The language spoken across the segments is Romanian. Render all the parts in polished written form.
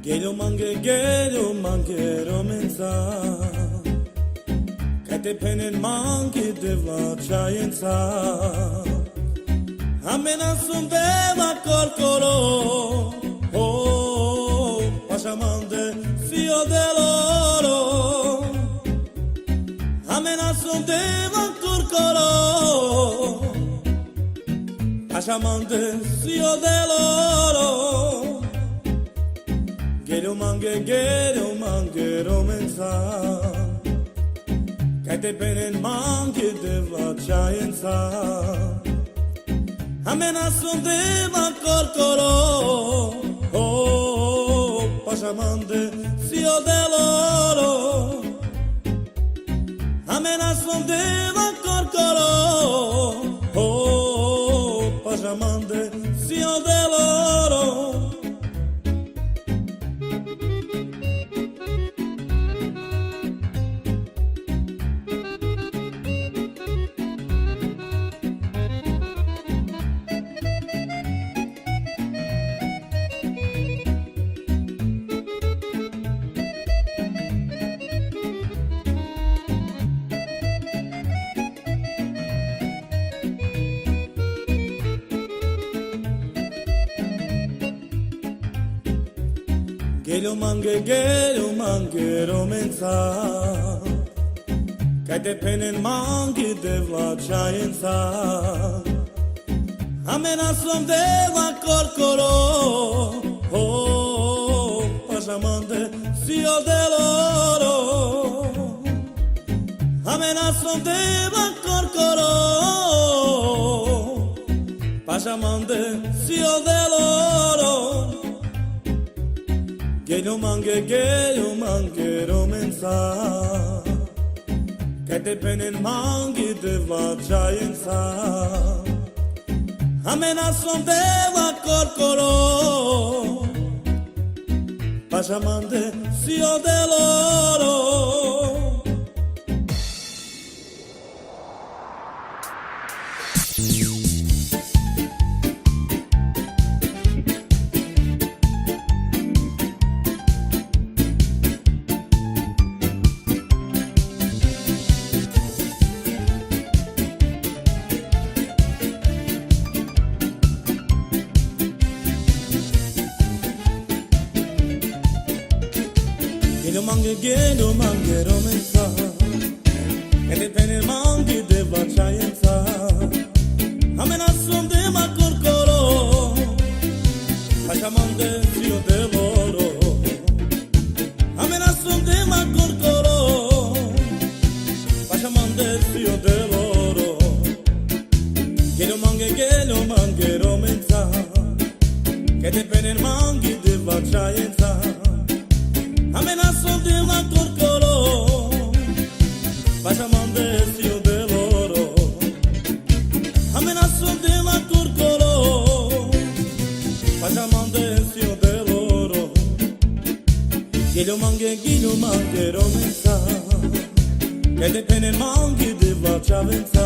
Gelo mangero mensa Kate penen mangi deva chayensa Amena sundeva corcoro Oh, pashamande fio dell'oro Amena sundeva corcoro Pashamande fio dell'oro Gelo mangero mensa Kate penen mangi deva chayensa Amena sundeva corcoro Oh, pashamande fio dell'oro Amena sundeva corcoro Oh, pashamande fio dell'oro Gelo mangero mensa Kate penen mangi deva chayensa Amena sondeva corcoro Oh, pashamande fio dell'oro Amena sondeva corcoro Pashamande fio dell'oro Gelo mangero mensa Kate penen mangi deva chayensa Amena sondeva corcoro Pashamande fio dell'oro Gelo mangero mensa Kate penen mangi deva chayensa Amena sondeva corcoro Pashamande fio dell'oro Amena sondeva corcoro Pashamande fio dell'oro Gelo mangero mensa Kate penen mangi deva chayensa Amena sondeva corcoro Pashamande fio dell'oro Amena sondeva corcoro Pashamande fio dell'oro Gelo mangero mensa Kate penen mangi deva chayensa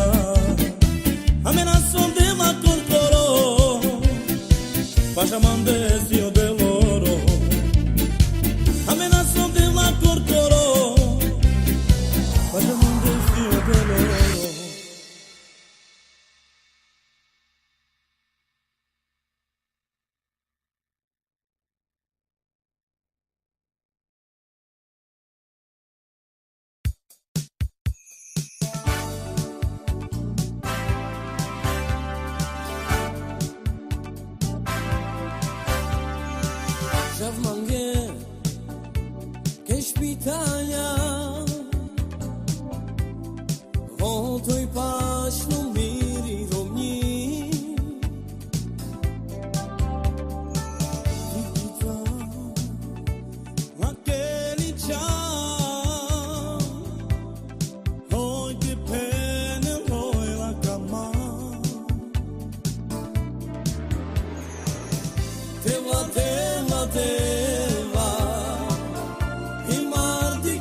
Amena sondeva corcoro Pashamande fio dell'oro Amena sondeva corcoro Pashamande fio dell'oro Shav manger Keshpitania Volto e paz no miri romni Vikita Aquele tchau Oi que pena oi la cama Teva Teva Teva Mardi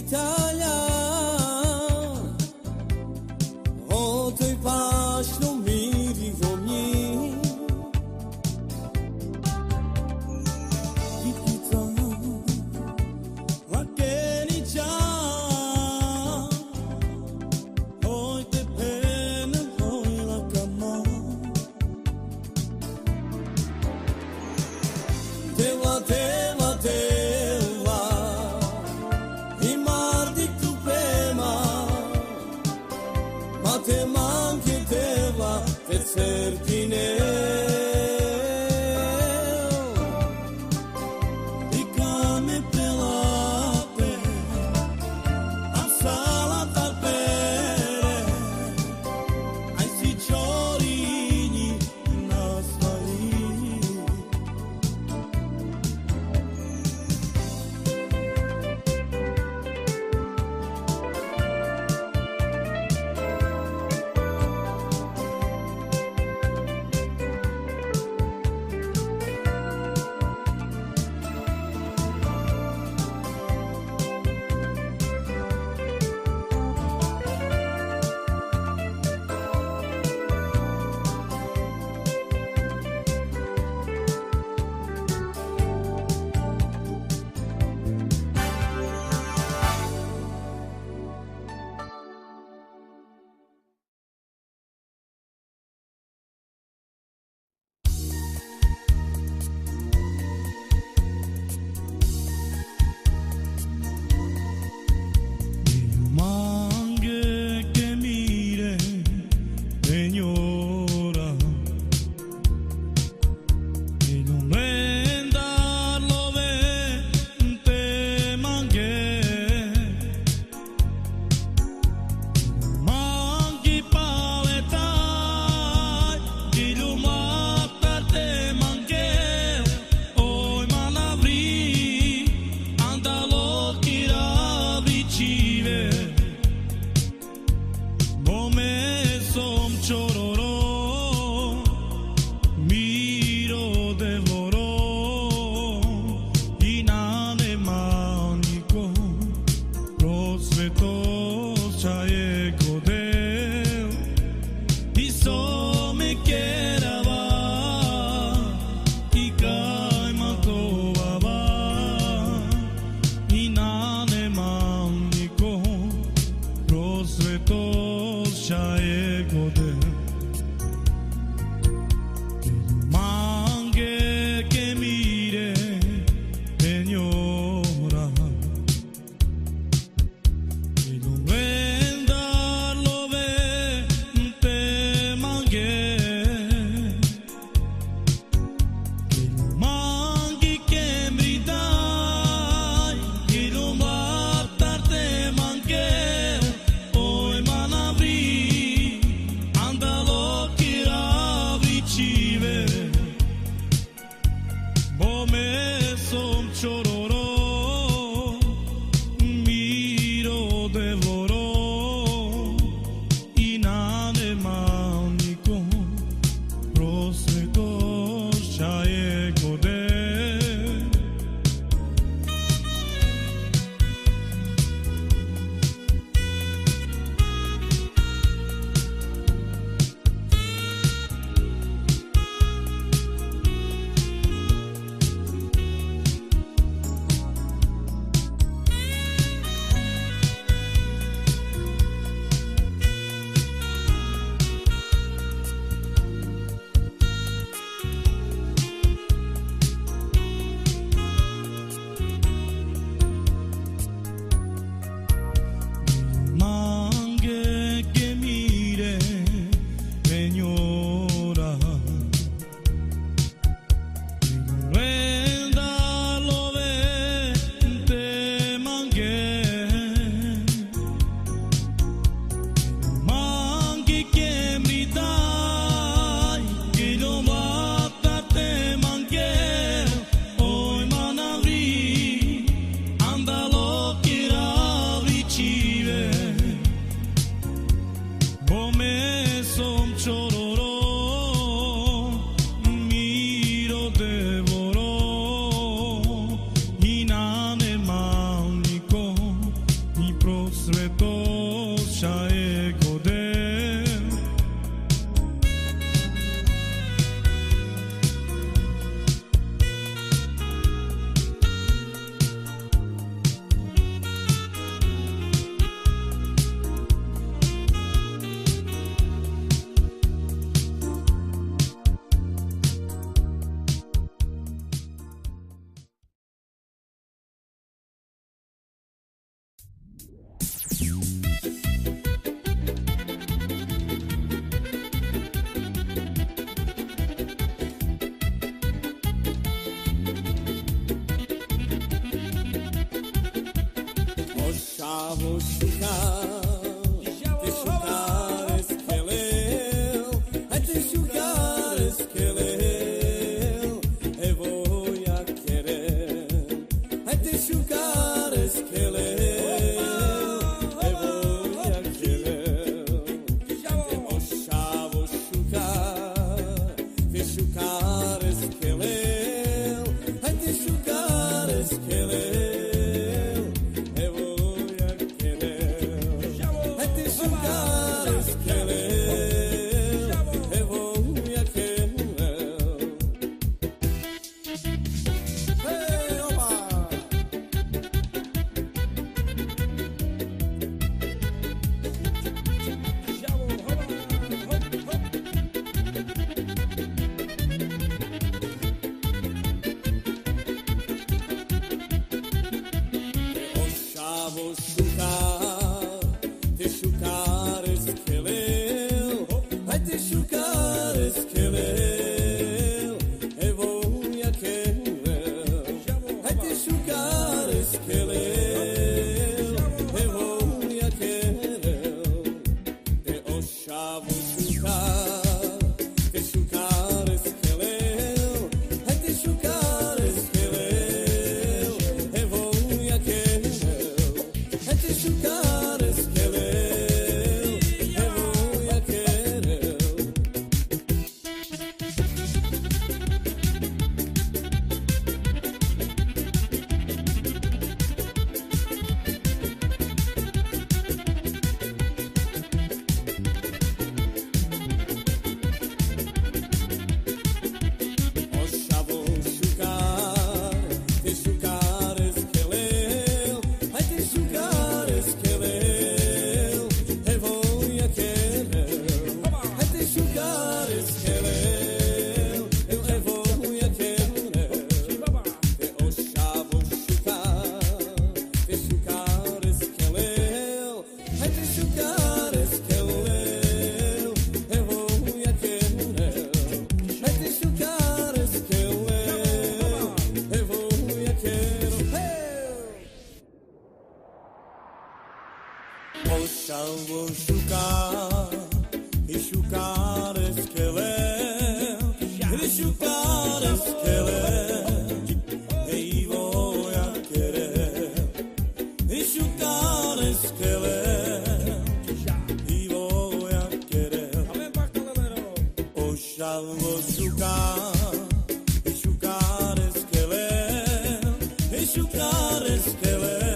Italia, o te pași nu miri vomni, Ichita, la Kenicha, oi te pena, oi la cama, Teva, teva, teva. Te manchi teva, te certineu I cane pelate A sala tal pere Ai siciorini nasvali Oshavo shukar, te shukar eskelel, hai te shukar eskelel, evo yakerel, hai te shukar eskelel, evo yakerel, te oshavo shukar, te shukar eskelel, hai te shukar eskelel. Oshavo shukar, shukar eskelel, shukar eskelel, evo yakerel, shukar eskelel, evo yakerel. Oshavo shukar, shukar eskelel, shukar eskelel.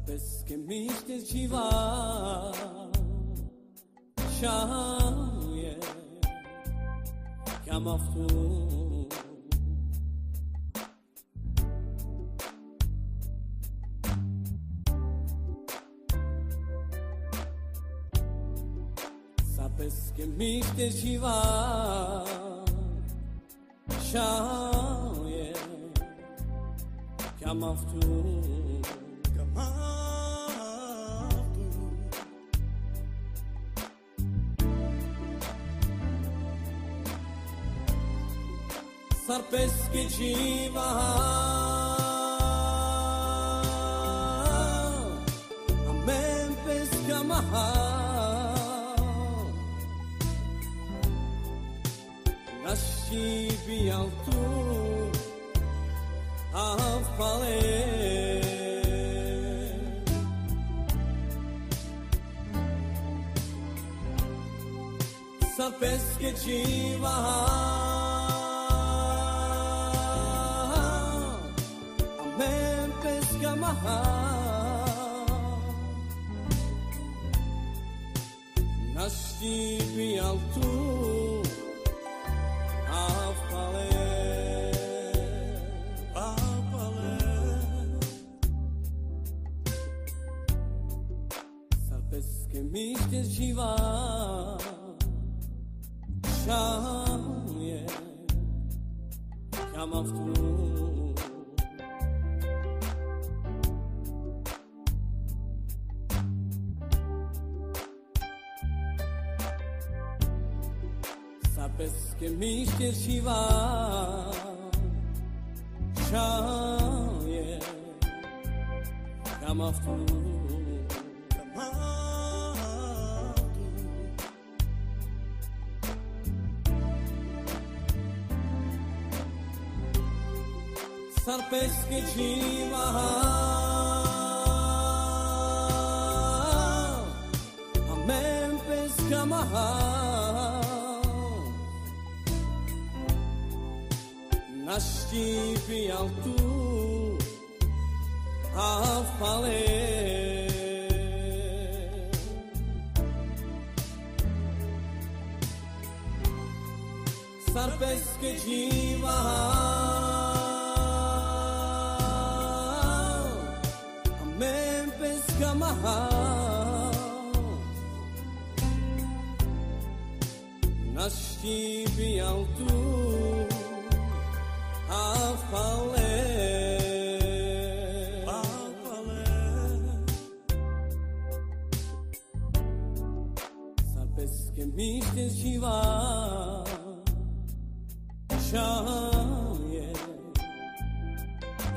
Pesche miște ceva Șauie Chiam aftu Sapes che miște ceva Șauie Chiam aftu sarpeschichiva amen pescamaha nascibi alto a fale sarpeschichiva amen pescamaha nascibi alto a fale sarpeschichiva Shanje chiama tu Sabes que mi chiama Shanje chiama tu sarpeschichiva amen pescamaha nascibi alto a fale sarpeschichiva amen pescamaha nascibi alto a fale sarpeschichiva Shanje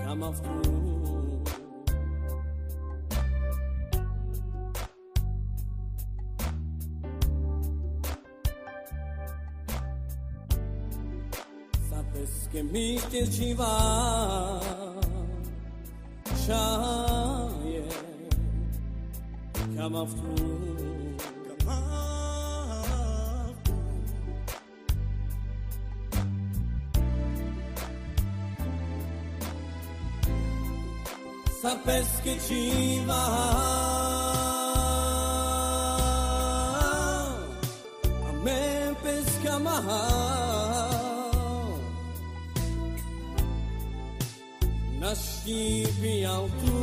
chiama tu sarpeschichiva Shanje chiama tu sarpeschichiva amen pescamaha nascibi alto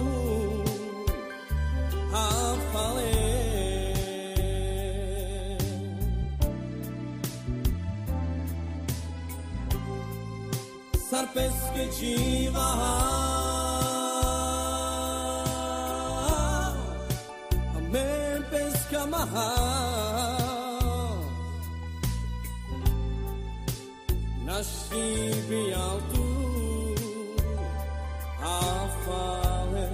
a fale sarpeschichiva amen pescamaha nascibi alto a fale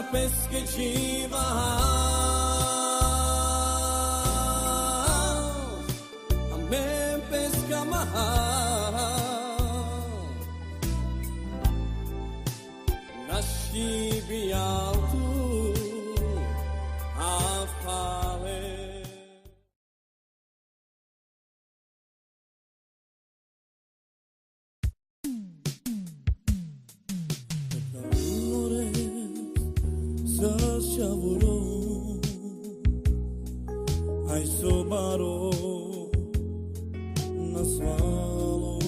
sarpeschichiva amen pescamaha nascibi alto a fale Shavuro, I so baro, svalo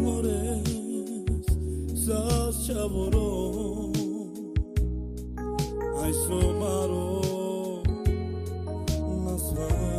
Mores sa chavoro Ai somaro na svalo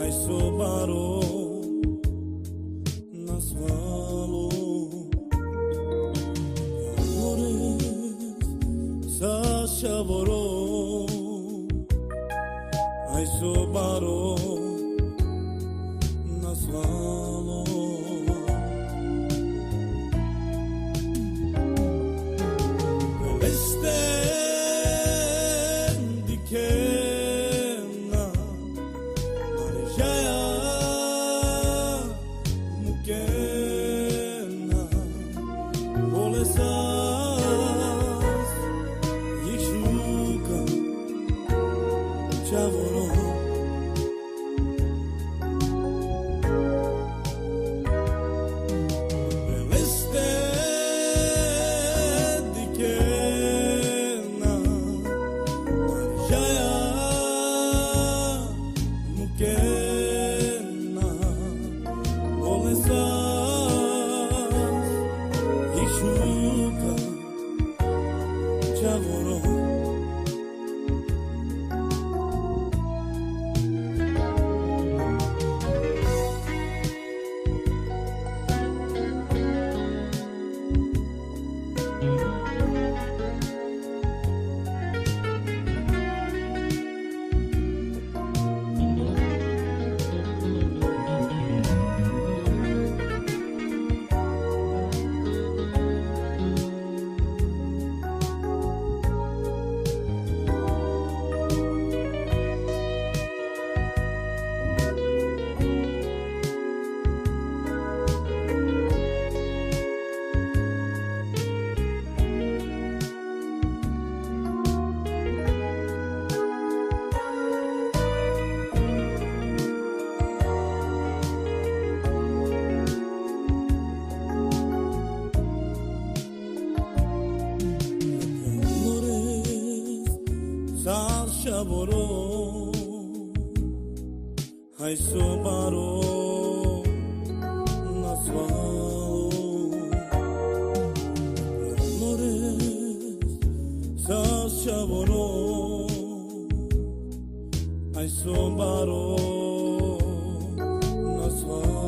Ai somaro na svalo sa chavoro Ai somaro na svalo Chavoro Ai somaro na svalo Mores sa chavoro Ai somaro na svalo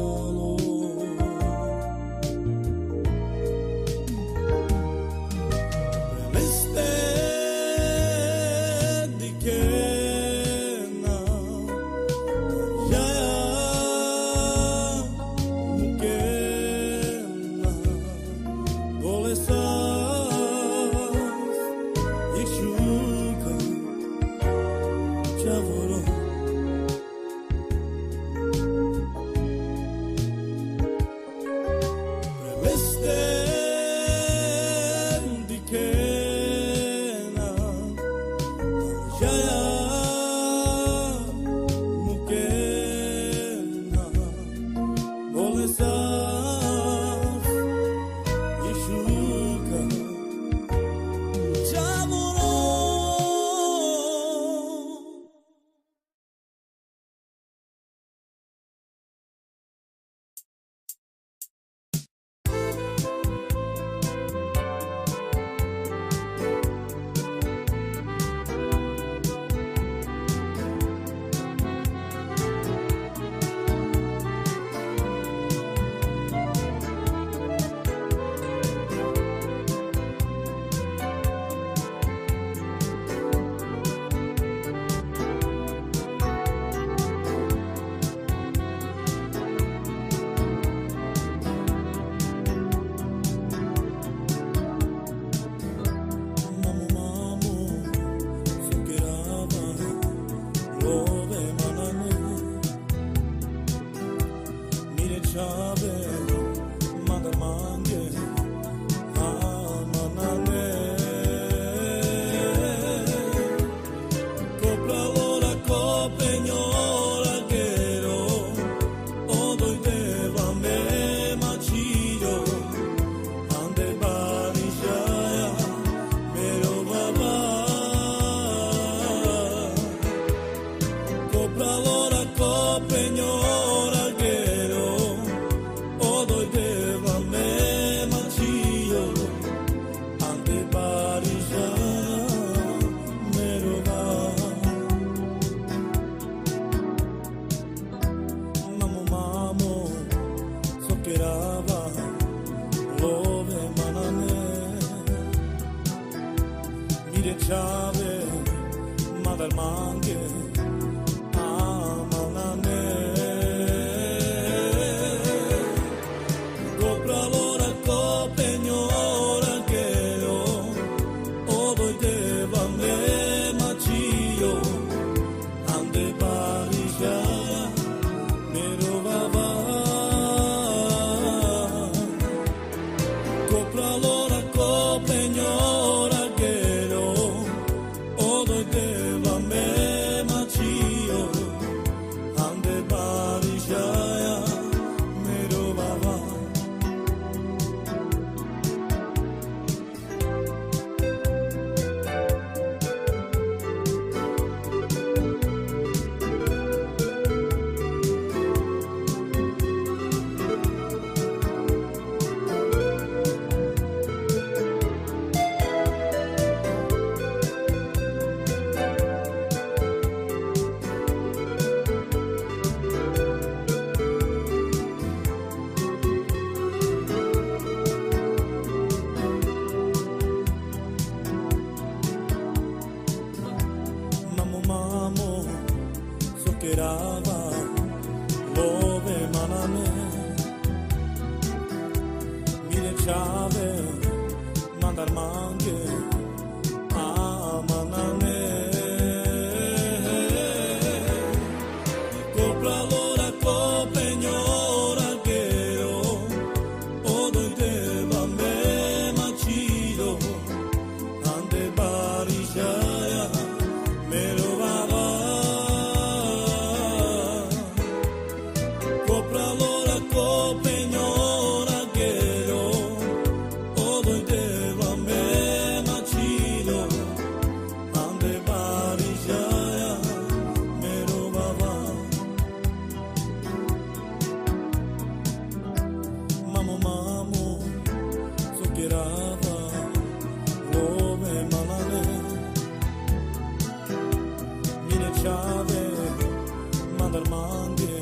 chave madar mange amanane copra lora copeñora que yo odo te va me machio ande parija mero baba copra lora copeñora que Sokerava love maname mire chave mandar mange amanane copra lora copeñora que yo odo te va me machiro ande barishaya mero baba copeñora que yo odo te va me machilo ande barishaya mero baba mamo sokerava love manane mire chave mandar mange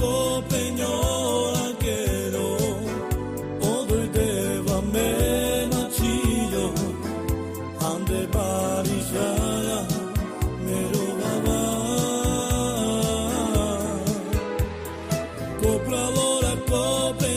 copeñora que yo odo te va me machillo ande barishaya mero baba copra lora copeñora